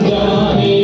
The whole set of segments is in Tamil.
Jani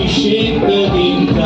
ಪ್ರೇಮಾಭಿಷೇಕದಿಂದ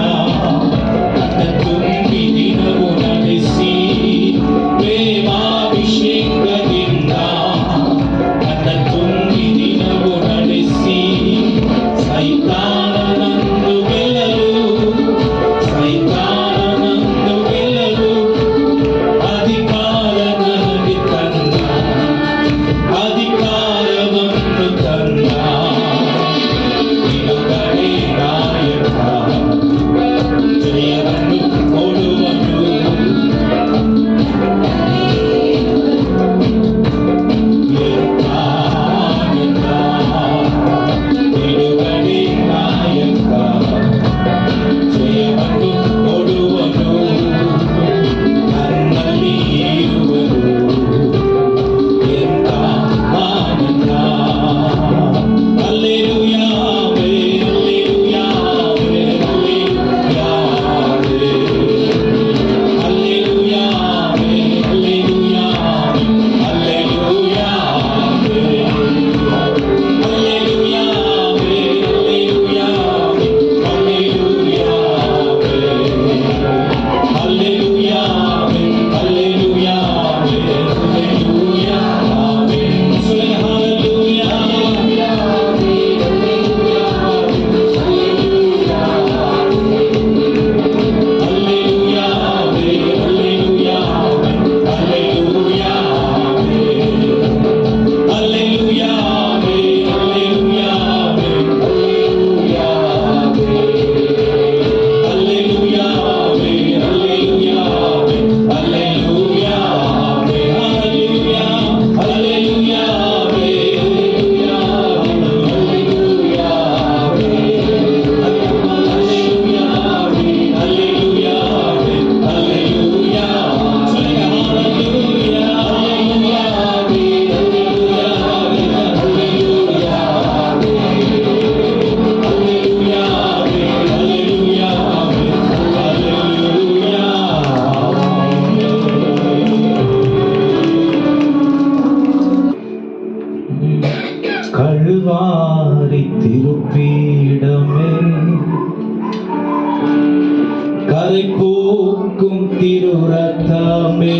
கரை போக்கும் திருரத்தமே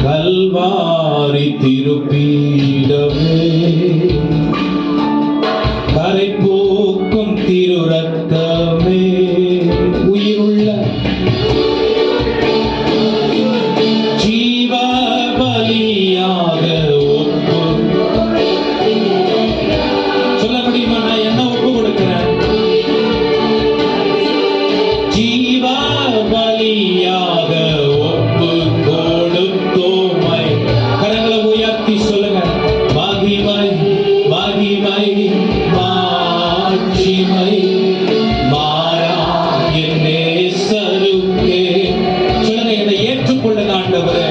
கல்வாரி திருப்பீடமே கரை போக்கும் திருரத்தமே உயிருள்ள ஜீவ பலியாக சொல்ல முடியுமா? நான் என்ன ஒப்பு கொடுக்கிறேன்? ஜீவ பலியாக ஒப்பு கொடுத்தோமை. கரங்களை உயர்த்தி சொல்லுங்க. மகிமை மகிமை மாட்சிமை மாறா என் நேசருக்கே. சொல்லுங்க, என்னை ஏற்றுக்கொள்ளுங்க ஆண்டவரே,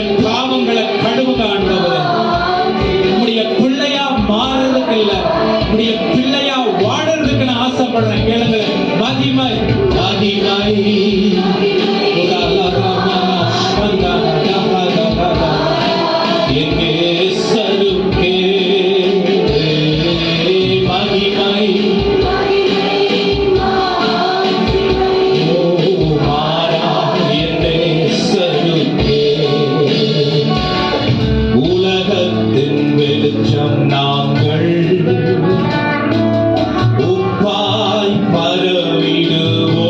என் பாவங்களை கழுவுங்க ஆண்டவரே. உம்முடைய பிள்ளையா மாறுறதுக்கு இல்ல, உம்முடைய பிள்ளையா வாழறதுக்கு நான் ஆசைப்படுறேன். கேளுங்க. மகிமை மகிமை என் நேசருக்கே மகிமை மாறா என் நேசருக்கே. உலகத்தின் வெளிச்சம் நாங்கள் உப்பாய் பரவிடுவோம்.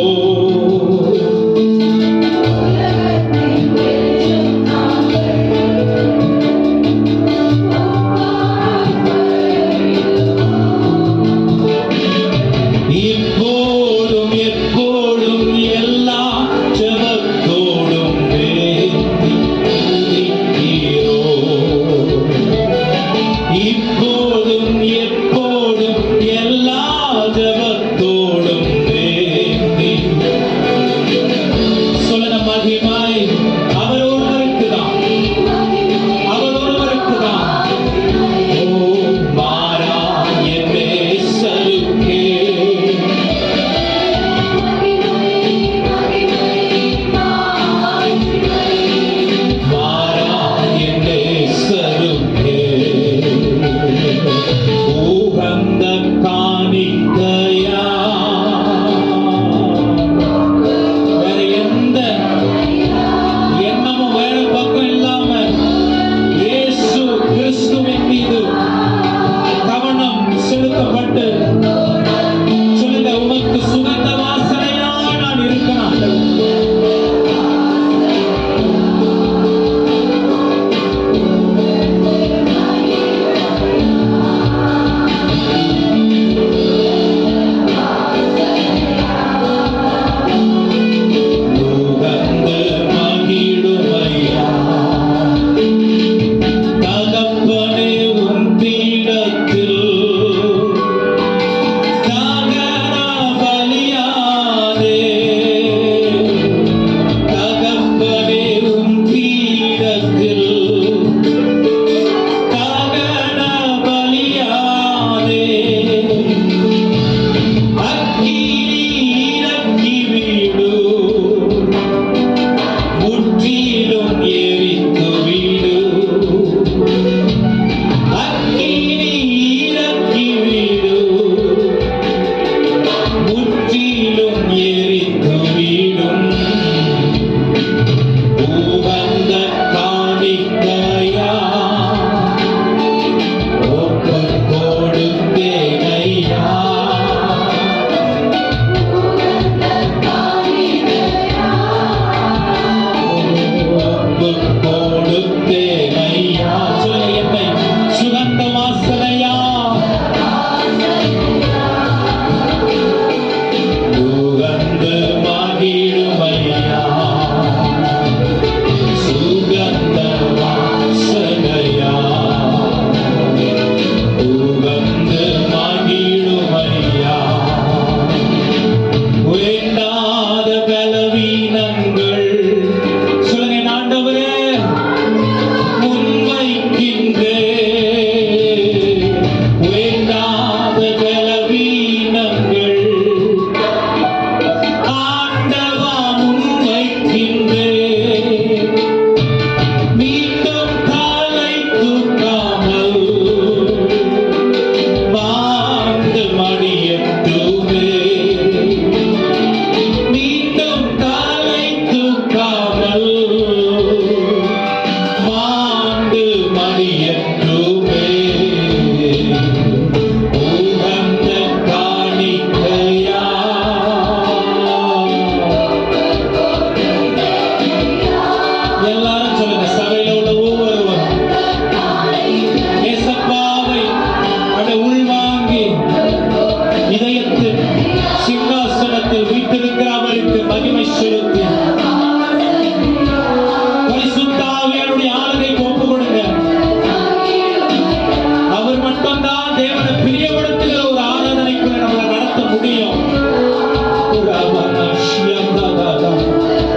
முடியும்.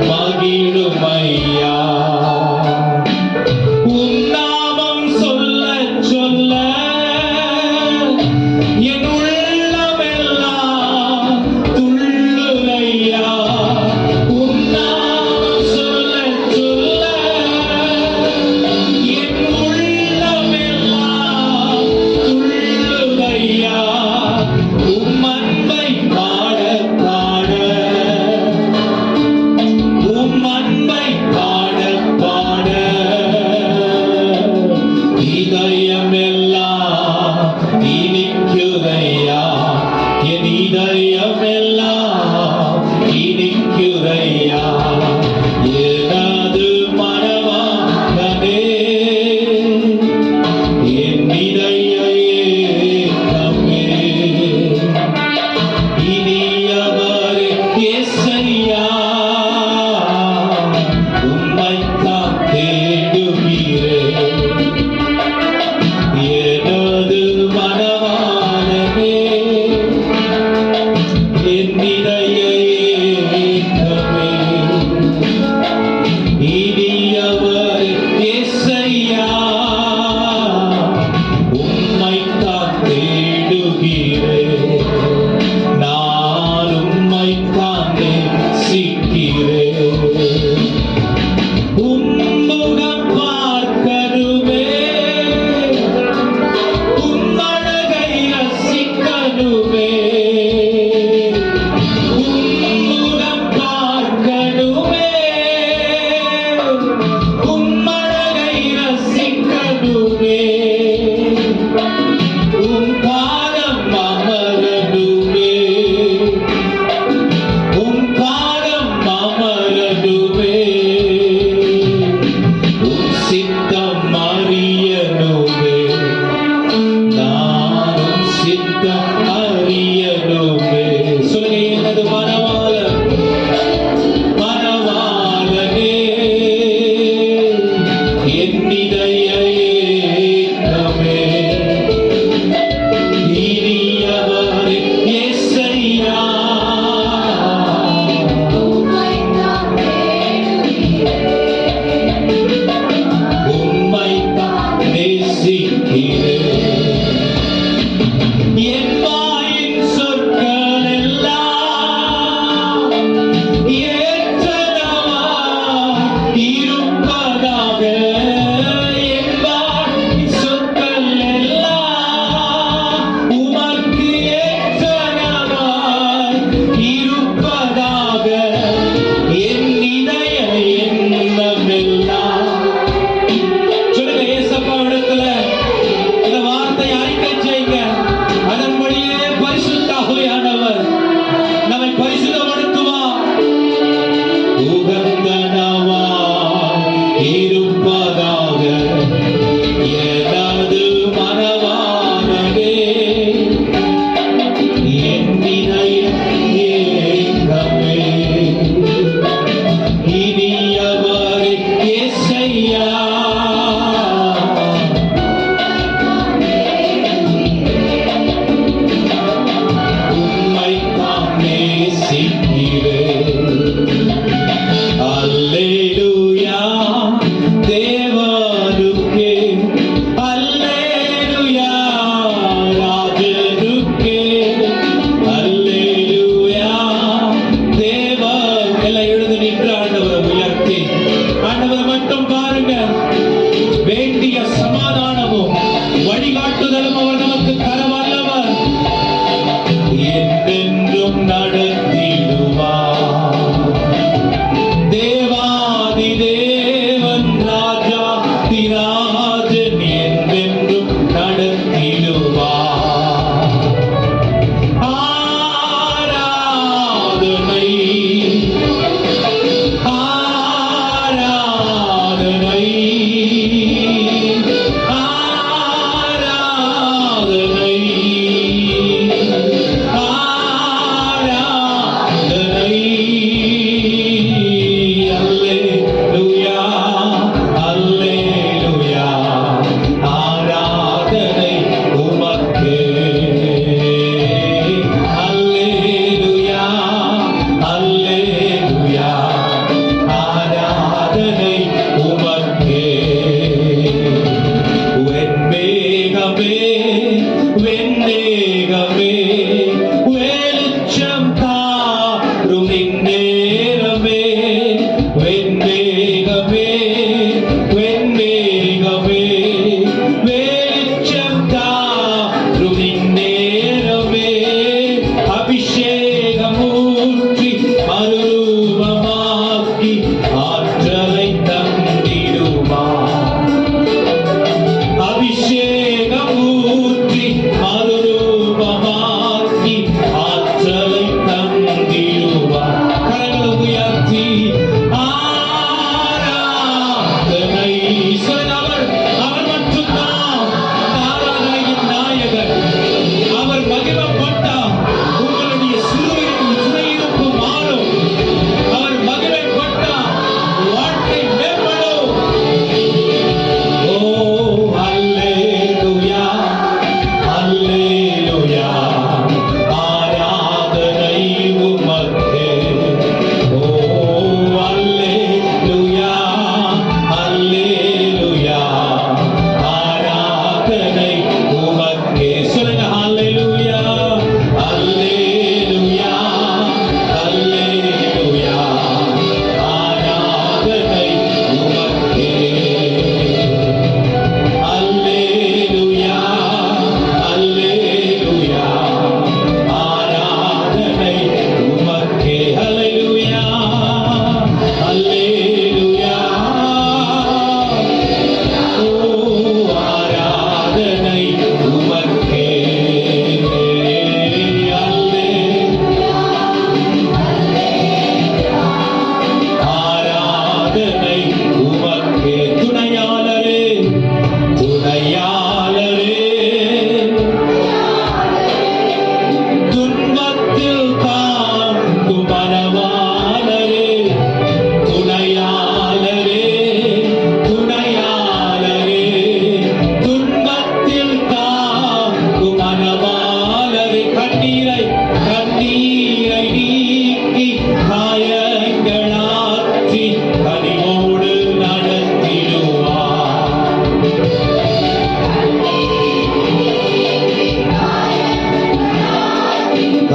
மகிழுமையா உம் நாமம் சொல்ல சொல்ல என் உள்ளமெல்லாம் துள்ளுதையா. உம் நாமம் சொல்ல சொல்ல என் உள்ளமெல்லாம் துள்ளுதையா. உம் அன்பை பாட பாட உம் அன்பை பாட பாட இதயமெல்லாம் இனிக்குதையா. என் இதயமெல்லாம் இனிக்குதையா. எனது மனவாளனே என் இதய ஏக்கமே இனியவரே இயேசையா. உம்மைத்தான் தேடுகிறேன். எனது மனவாளனே என் இதய ஏக்கமே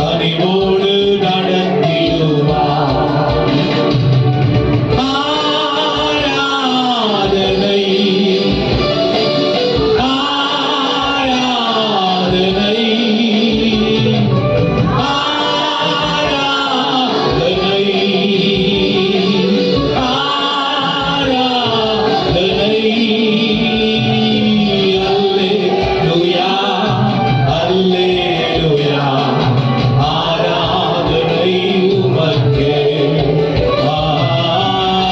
கனிவோடு நடத்திடுவார். ஆராதனை ஆராதனை ஆராதனை ஆராதனை. அல்லேலூயா அல்லேலூயா ஆராதனை உமக்கே.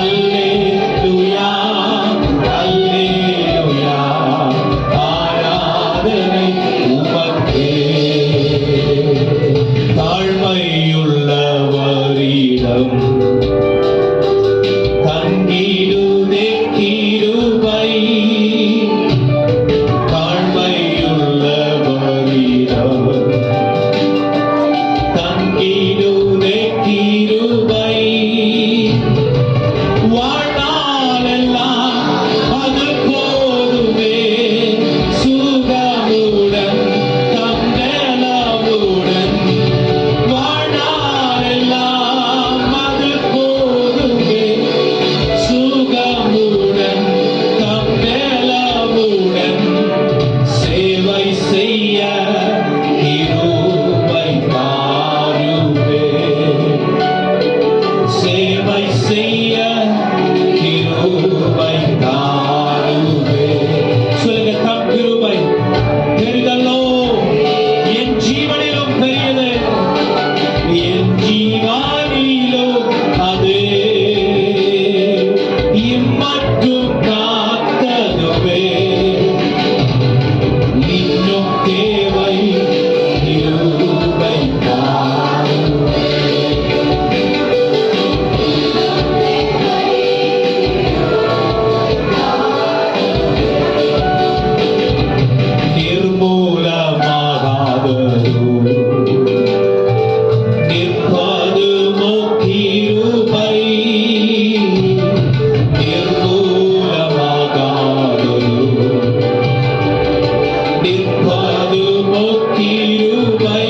அல்லேலூயா அல்லேலூயா ஆராதனை உமக்கே. தாழ்மையுள்ளவரிடம் தங்கிடுதே கிருபை. தாழ்மையுள்ளவரிடம் தங்கிடுதே கிருபை. வாழ்நாளெல்லாம் அது போதுமே சுகமுடன் தன்னலமுடன். வாழ்நாளெல்லாம் அது போதுமே சுகமுடன் தன்னலமுடன். சேவை செய்ய கிருபை தாருமே. சேவை செய்ய கிருபை தாருமே. சொல்லுங்க, தம் கிருபை பெரிதல்லோ, என் ஜீவனிலும் பெரியது, என் ஜீவனிலும் அது இம்மட்டும் காத்ததுவே. இன்னும் தேவை கிருபை தாருமே. நிர்மூலமாகாததோ நிற்பதுமோ கிருபை. நிர்மூலமாகாததோ நிற்பதுமோ கிருபை.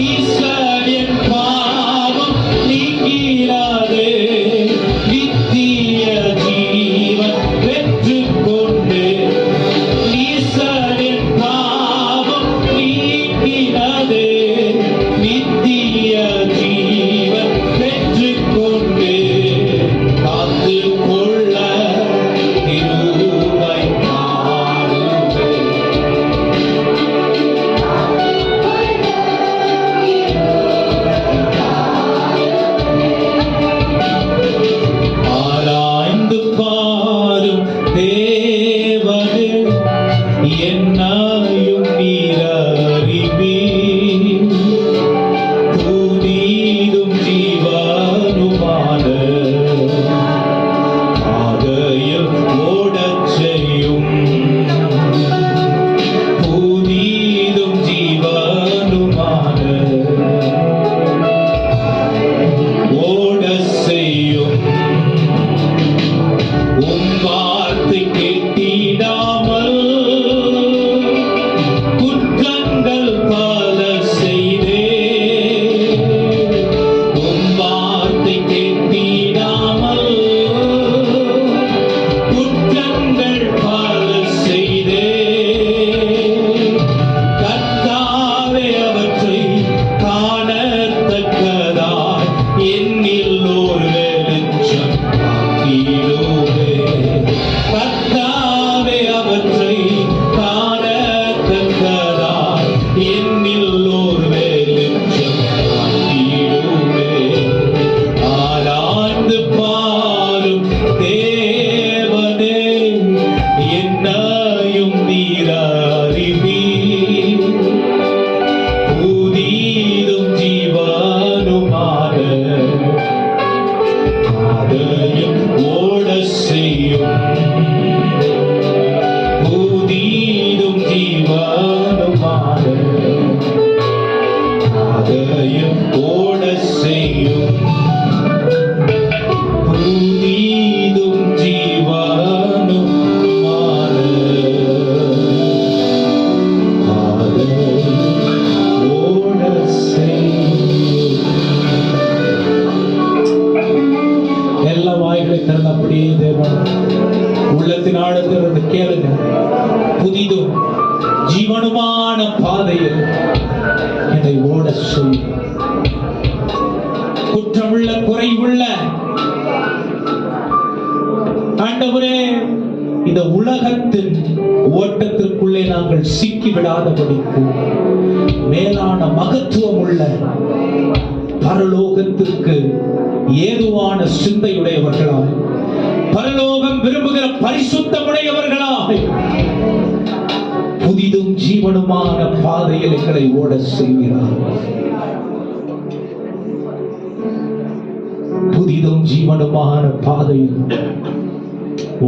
ஈசனின் பாவம் நீங்கிறது, நித்திய ஜீவன் பெற்றுக்கொண்டு. ஈசனின் பாவம் நீங்கிறது, நித்திய ஜீவன் பெற்றுக்கொண்டு. காத்துக்கொள்ள கிருபை தாருமே. ஆராய்ந்து பாரும் தேவனே, என்னையும் நீர் அறிவீர். புதிதும் ஜீவனுமான பாதையில் ஓடச் செய்யும். புதிதும் ஜீவனுமான ஓடச் செய்யும். உம் வார்த்தை கேட்டிடாமல் குற்றங்கள் பல செய்தே. உம் வார்த்தை கேட்டிடாமல் குற்றங்கள் பல செய்தே. கர்த்தாவே அவற்றை காணத்தக்கதாய் என்னில் ஒரு வெளிச்சம் காட்டிடுமே. கர்த்தாவே அவற்றை காணத்தக்கதாய் என்னில் ஒரு வெளிச்சம் காட்டிடுமே. ஆராய்ந்து பாரும் தேவனே, என்னையும் நீர் அறிவீர். புதிதும் ஜீவனுமான பாதையில் ஓடச் செய்யும். புதிதும் ஜீவனுமான பாதையில் ஓடச் செய்யும். புதிதும் ஜீவனுமான பாதையில் என்னை ஓட செய். குற்றமுள்ள குறைவுள்ள ஆண்டவரே, இந்த உலகத்தின் ஓட்டத்திற்குள்ளே நாங்கள் சிக்கி விடாதபடிக்கு மேலான மகத்துவம் உள்ள பரலோகத்திற்கு ஏதுவான சிந்தையுடையவர்களாய், பரலோகம் விரும்புகிற பரிசுத்தமுடையவர்களாய், புதிதும் ஜீவனுமான பாதையில் எங்களை ஓட செய்கிறார். புதிதும் ஜீவனுமான பாதையில்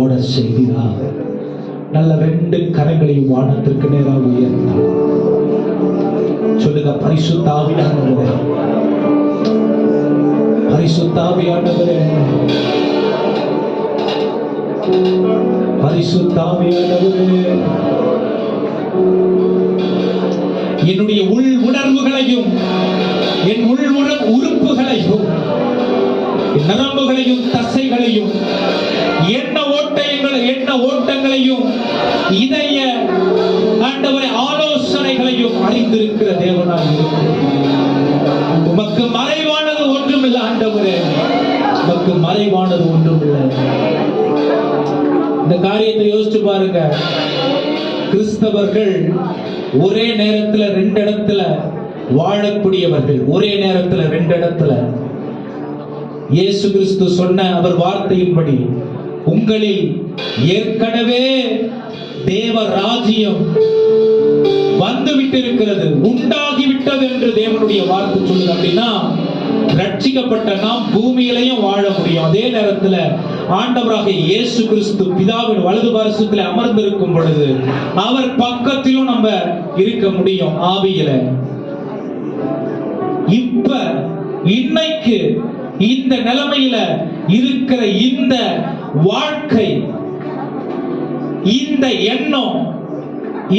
ஓட செய்கிறார். நல்ல 2 கரங்களையும் வானத்திற்கு நேராக உயர்த்தார். சொல்லுங்க, பரிசுத்த ஆவியானவரே, பரிசுத்த ஆவியானவரே, பரிசுத்த ஆவியானவரே, என்னுடைய உள் உணர்வுகளையும் என் உள் உறுப்புகளையும் நரம்புகளையும் தசைகளையும் எண்ண ஓட்டங்களையும் இதய ஆண்டவரே ஆலோசனைகளையும் அறிந்திருக்கிற தேவனாய் உமக்கு மறைவானது ஒன்றுமில்லை. ஆண்டவரே, உமக்கு மறைவானது ஒன்றுமில்லை. இந்த காரியத்தை யோசிச்சு பாருங்க. கிறிஸ்தவர்கள் ஒரே நேரத்தில் 2 இடத்துல வாழக்கூடியவர்கள். ஒரே நேரத்தில் 2 இடத்துல இயேசு கிறிஸ்து சொன்ன அவர் வார்த்தையின்படி உங்களில் ஏற்கனவே தேவ ராஜ்யம் வந்துவிட்டிருக்கிறது, உண்டாகிவிட்டது என்று தேவனுடைய வார்த்தை சொல்லுது. அப்படின்னா ரட்சிக்கப்பட்ட நாம் பூமியிலையும் வாழ முடியும். அதே நேரத்தில் ஆண்டவராக இயேசு கிறிஸ்து பிதாவின் வலது பாரசத்தில் அமர்ந்திருக்கும் பொழுது அவர் பக்கத்திலும் நம்ம இருக்க முடியும் ஆவியில. இப்ப இன்னைக்கு இந்த நிலைமையில இருக்கிற இந்த வாழ்க்கை, இந்த எண்ணம்,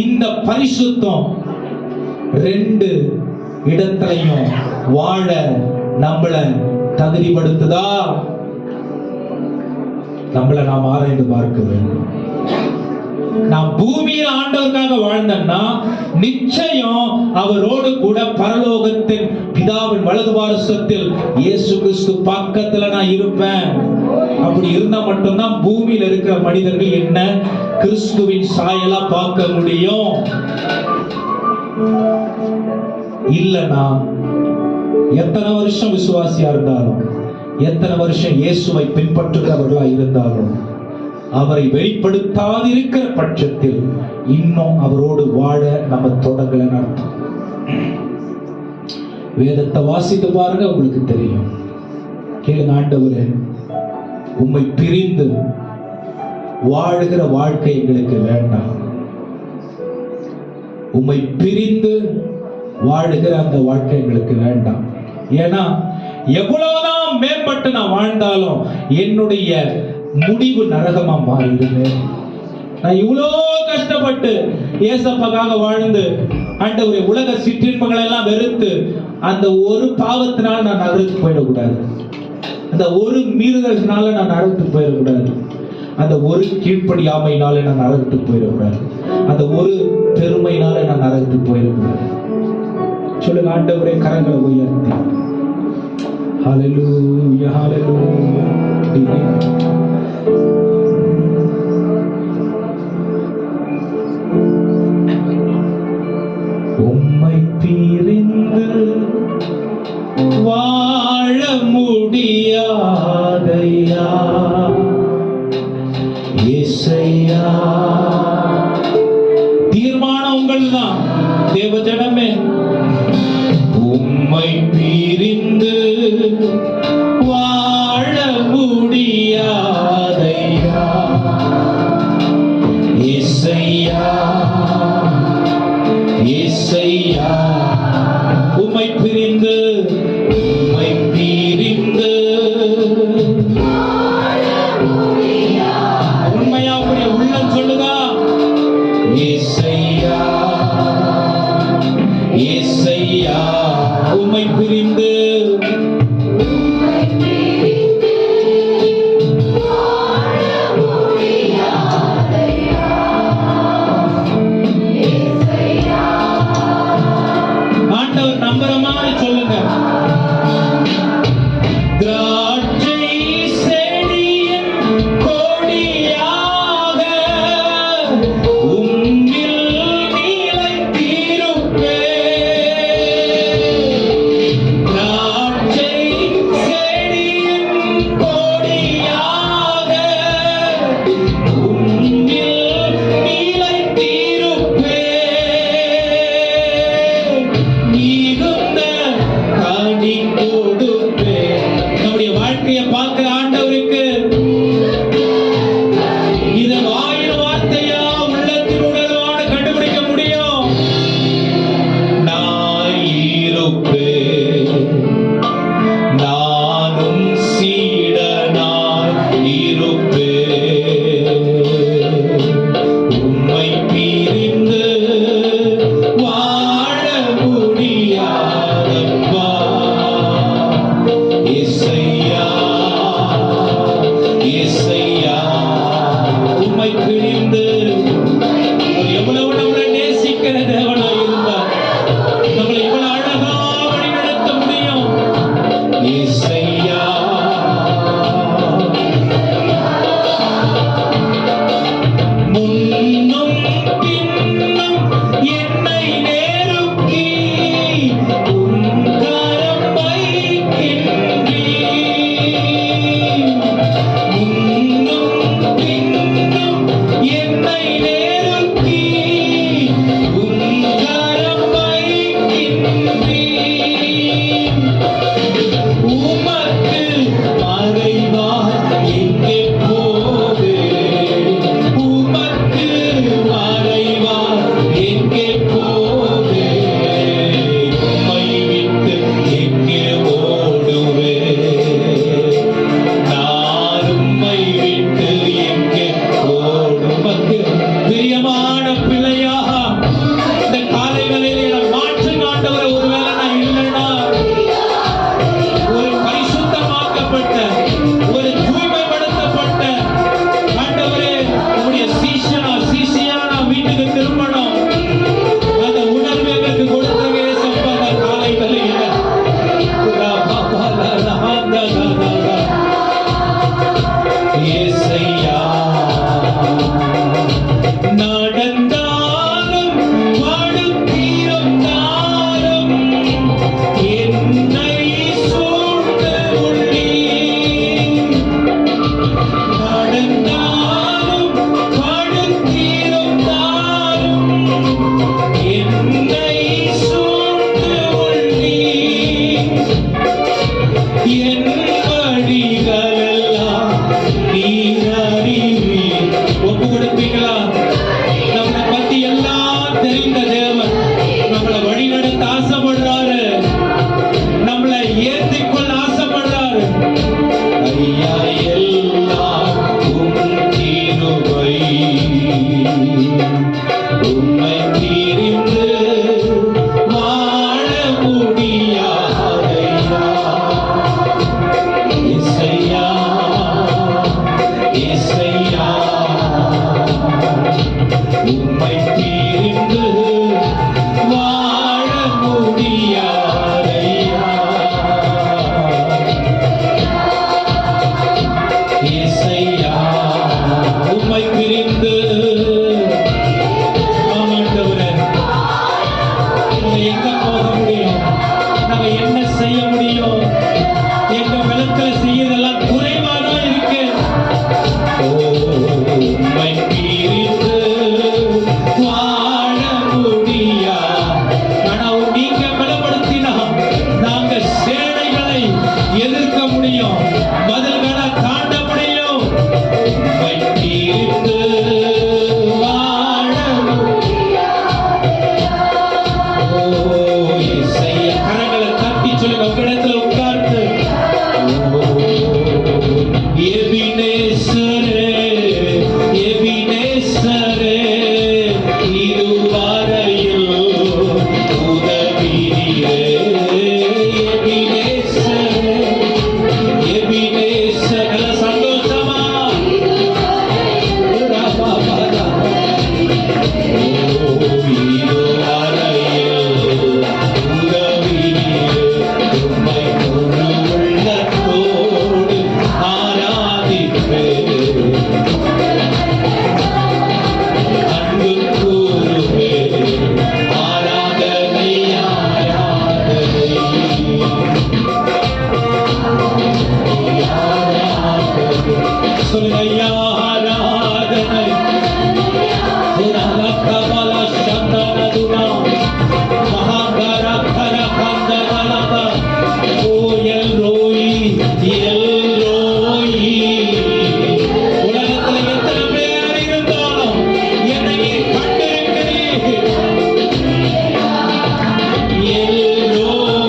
இந்த பரிசுத்தம் 2 இடத்திலையும் வாழ நம்மள தகுதிப்படுத்துதா? நம்மள நாம் ஆராய்ந்து பார்க்க வேண்டும். நாம் பூமியில் ஆண்டவருக்காக வாழ்ந்தோம்னா நிச்சயம் அவரோடு கூட பரலோகத்தின் பிதாவின் வலது பாரசத்தில் இயேசு கிறிஸ்து பக்கத்துல நான் இருப்பேன். அப்படி இருந்தா மட்டும்தான் பூமியில் இருக்கிற மனிதர்கள் என்ன கிறிஸ்துவின் சாயலா பார்க்க முடியும். இல்லனா எத்தனை வருஷம் விசுவாசியா இருந்தாலும், எத்தனை வருஷம் இயேசுவை பின்பற்றுகிறவர்களா இருந்தாலும், அவரை வெளிப்படுத்தாதிருக்கிற பட்சத்தில் இன்னும் அவரோடு வாழ நம்ம தொடங்கல அர்த்தம். வேதத்தை வாசித்து பாருங்க, உங்களுக்கு தெரியும். கேளுங்க, ஆண்டவரே, உம்மை பிரிந்து வாழுகிற வாழ்க்கை எங்களுக்கு வேண்டாம். உம்மை பிரிந்து வாழுகிற அந்த வாழ்க்கை எங்களுக்கு வேண்டாம். ஏன்னா எவ்வளவுதான் மேம்பட்டு நான் வாழ்ந்தாலும் என்னுடைய முடிவு நரகமா மாறிடுது. நான் இவ்வளோ கஷ்டப்பட்டு ஏசப்பாக்காக வாழ்ந்து ஆண்டவரே உலக சிற்றின்பங்களை எல்லாம் வெறுத்து அந்த ஒரு பாவத்தினால் நான் நரகத்துக்கு போயிடக்கூடாது. அந்த ஒரு மீறுதல்னால நான் நரகத்துக்கு போயிடக்கூடாது. அந்த ஒரு கீழ்ப்படியாமையினால நான் நரகத்துக்கு போயிடக்கூடாது. அந்த ஒரு பெருமையினால நான் நரகத்துக்கு போயிடக்கூடாது. சொல்லுங்க, ஆண்டவரே, கரங்களை உயர்த்தி ஹல்லேலூயா, ஹல்லேலூயா. உம்மை பிரிந்து வாழ முடியாதையா இயேசையா. தீர்மானம் உங்கள் தான் தேவ ஜனமே. உம்மை பிரிந்து வாழ முடியாதையா இயேசையா, இயேசையா. உம்மை பிரிந்து, உம்மை பிரிந்து உண்மையா உடைய உள்ளம் சொல்லுதா? இயேசையா, இயேசையா. உம்மை பிரிந்து ஆண்டவர் கொடுப்பேன். நானும் சீடனாய் இருப்பேன். உம்மை பிரிந்து வாழ முடியாதப்பா. இசையா இசையா உம்மை பிரிந்து எவ்வளவு நம்மளை நேசிக்கிற தேவனா இருந்தார். நம்மளை இவ்வளவு அழகா வழி நடத்த முடியும். இசையா முன்னும் பின்னும் என்னை நெருக்கி உம் கரம் வைக்கின்றீர். முன்னும் பின்னும் என்னை நெருக்கி உம் கரம் வைக்கின்றீர். உமக்கு மறைவாய் எங்கே போவேன்? உமக்கு மறைவாய் எங்கே போவேன்? உம்மை விட்டு எங்கே ஓடுவேன்? நான் உம்மை விட்டு எங்கே ஓடுமக்கு? பிரியமான பிள்ளையாக இந்த காலை வேளையிலே மாற்றுங்க ஆண்டவரே. ஒருவேளை நான் இல்லைன்னா ஒரு பரிசுத்தமாக்கப்பட்ட ஒரு தூய்மைப்படுத்தப்பட்ட ஆண்டவரே உம்முடைய சீசியா நான் வீட்டுக்கு திரும்பணும். அந்த உணர்வு எங்களுக்கு கொடுத்தவே சம்பந்த காலை வேளையில இசையா நடந்தாலும் படுத்திருந்தாலும் என்னை சூழ்ந்து உள்ளீர். நடந்தாலும் படுத்திருந்தாலும் என்னை சூழ்ந்து உள்ளீர். என் வழிகளெல்லாம் நீர் அறிவீர். ஒப்பு கொடுப்பீங்களா? நம்மளை பத்தி எல்லாம் தெரிந்த தேவன் நம்மளை வழி நடத்த ஆசைப்படுறாரு. நம்மளை ஏற்றிக்கொள்ள ஆசைப்படுறாரு. ஐயா எல்லாம் உம் கிருபை. உம்மை பிரிந்து வாழ முடியாதையா. இசையா இசையா உம்மை பிரிந்து வாழ முடியாதையா. இசையா உம்மை பிரிந்து ஆமாண்டவரே நாங்க எங்க போக முடியும்? நாங்க என்ன செய்ய முடியும்? எங்க விளக்கல செய்யறதெல்லாம் குறைவாதான் இருக்கு. உம்மை பிரிந்து வாழ முடியா. ஆனா நீங்க பலப்படுத்தினா நாங்க சேனைகளை எதிர்க்க முடியும். மதில்களை தாண்ட முடியும். உம்மை பிரிந்து வாழ இசைய கரங்களை தட்டி சொல்லி உங்க இடத்துல உட்கார்ந்து எபினேசரே எபினேசரே இதுவரையில் உதவினீரே. எபினேசரே எபினேசர் சந்தோஷமா சொல்லுங்க ஐயா ஆராதனை. உலகத்துல எத்தனை பேர் இருந்தாலும் என்னை கண்டிருக்கிறீர். எல்லோரும்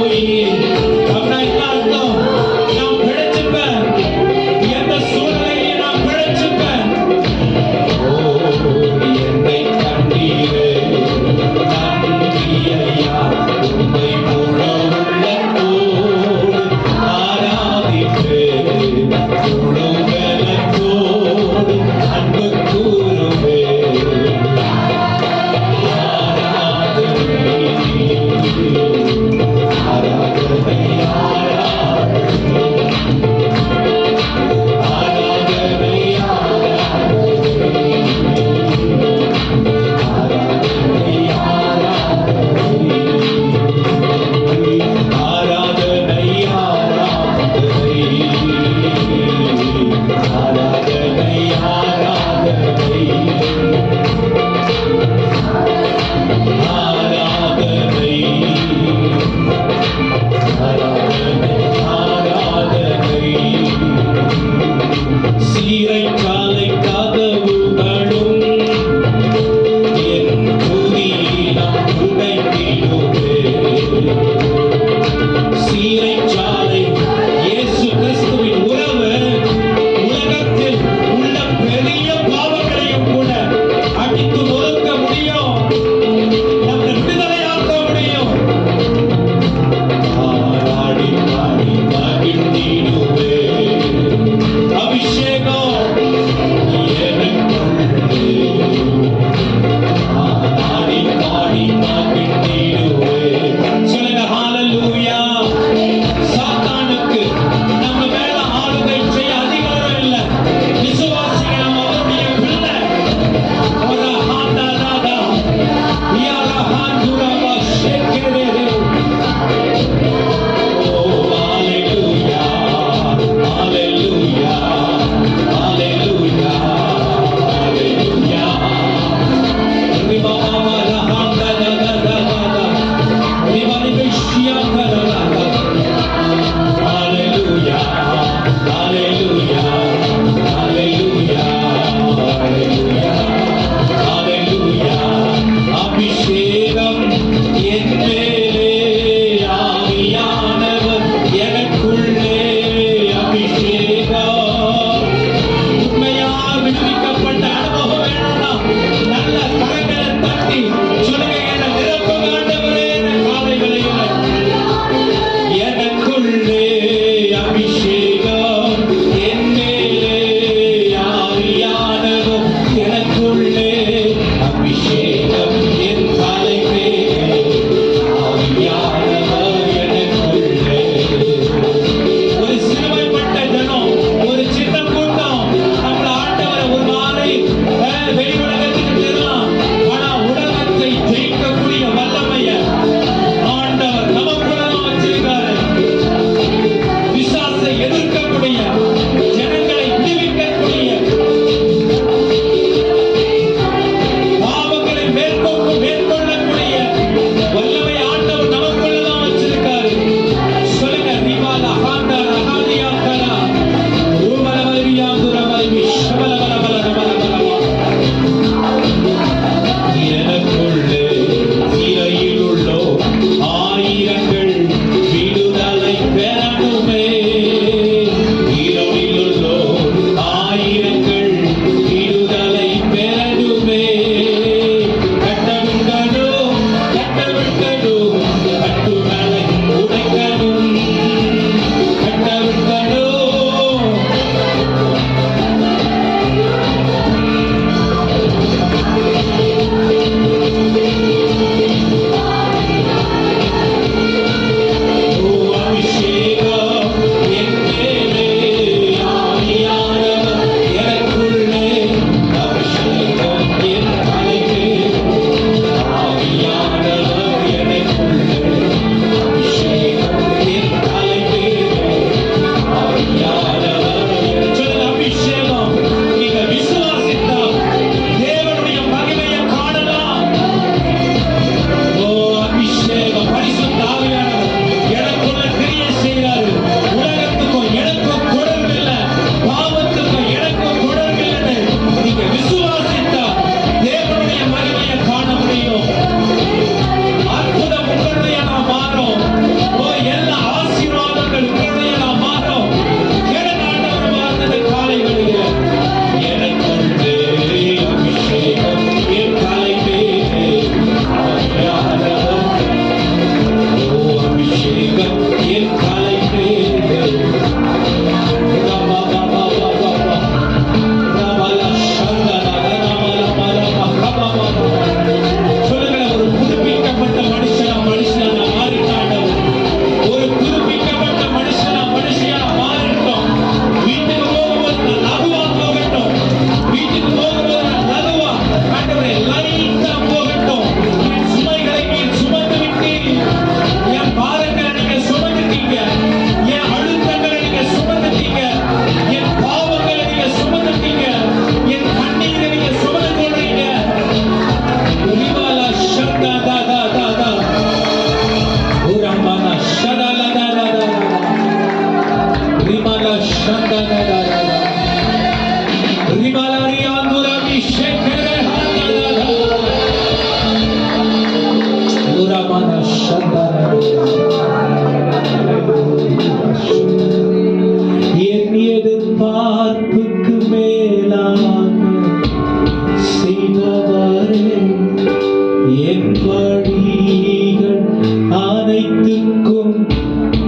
சீரைச்சாலை இயேசு கிறிஸ்துவின் உறவு உலகத்தில் உள்ள பெரிய பாவங்களையும் கூட அடித்து நொறுக்க முடியும், நம்மை விடுதலையாக்க முடியும். ஆடி பாடி மகிழ்ந்திடுவே, அபிஷேகம் எனக்குள்ளே. ஆடி பாடி மகிழ்ந்திடுவே. சொல்லுங்க ஹalleluya.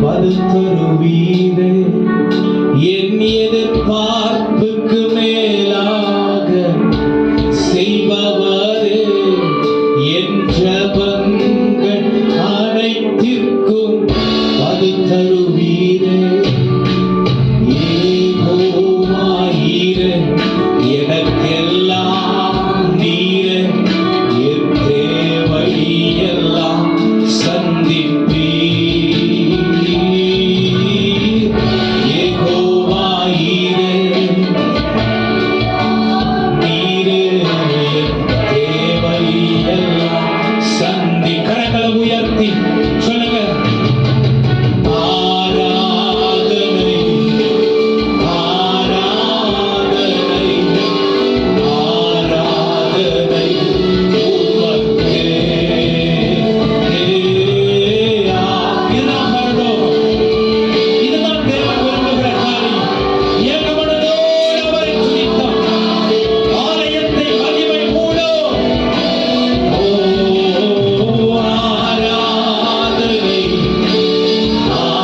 வருத்தருவீரே, என் எதிர்பார்ப்புக்கு மேலாக செய்பவரே, என் ஜெபங்கள் அனைத்திற்கும் வருத்தருவீரே. யெகோவாயீரே, எனக்கெல்லாம் நீரே, என் தேவையெல்லாம் சந்திப்பீர். யெகோவாயீரே, நீரே என் தேவையெல்லாம் சந்தி. கரங்களை உயர்த்தி சொல்லுங்க. ஆராதனை, ஆராதனை, ஆராதனை உமக்கே. இதுதான் பரலோகம். இதுதான் தேவன் விரும்புகிற காரியம். ஏக மனதோடு அவரை துதித்தோம். ஆலயத்தை மகிமை மூடும். ஓ ஆராதனை,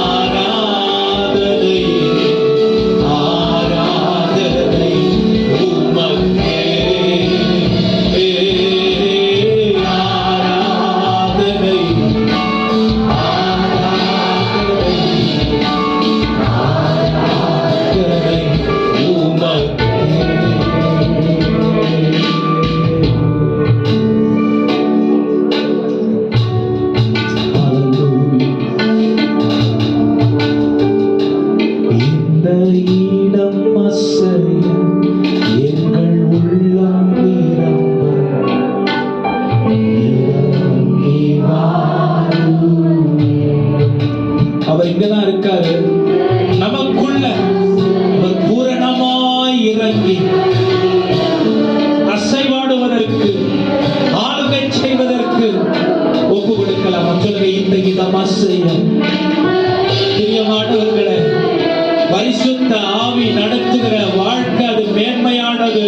ஆராதனை, ஆராதனை உமக்கே. ஆராதனை, ஆராதனை, ஆராதனை உமக்கே. இந்த இடம் அசைய எங்கள் உள்ளம் நிரம்ப இறங்கி வாரும். அவர் இங்கதான் இருக்காரு. நமக்குள்ள அவர் பூரணமாய் இறங்கி அசைவாடுவதற்கு, ஆளுகை செய்வதற்கு ஒப்பு கொடுக்கலாம். சொல்லுங்க, இந்த இடம் அசைய. பிரியமானவர்களே, பரிசுத்த ஆவி நடத்துகிற வாழ்க்கை அது மேன்மையானது.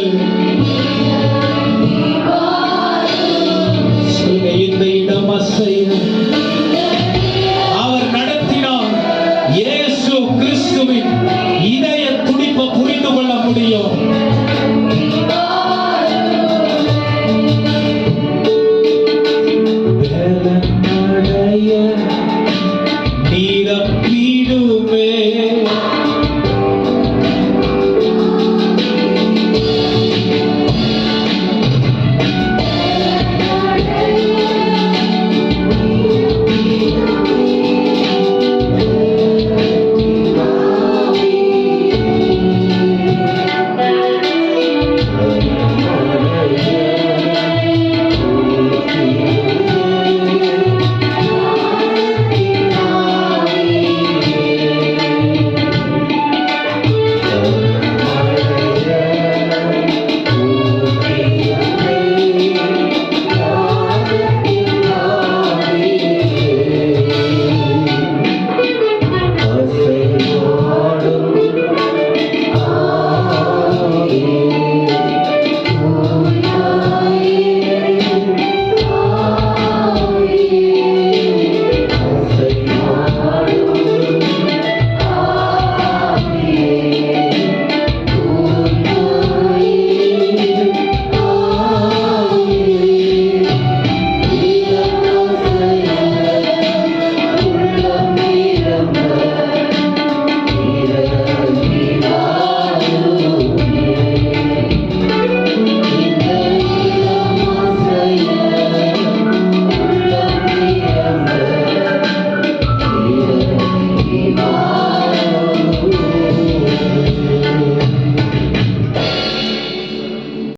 சொல்லுங்க, இந்த இடம் அசைய. அவர் நடத்தினார். இயேசு கிறிஸ்துவின் இதய துடிப்பை புரிந்து கொள்ள முடியும்.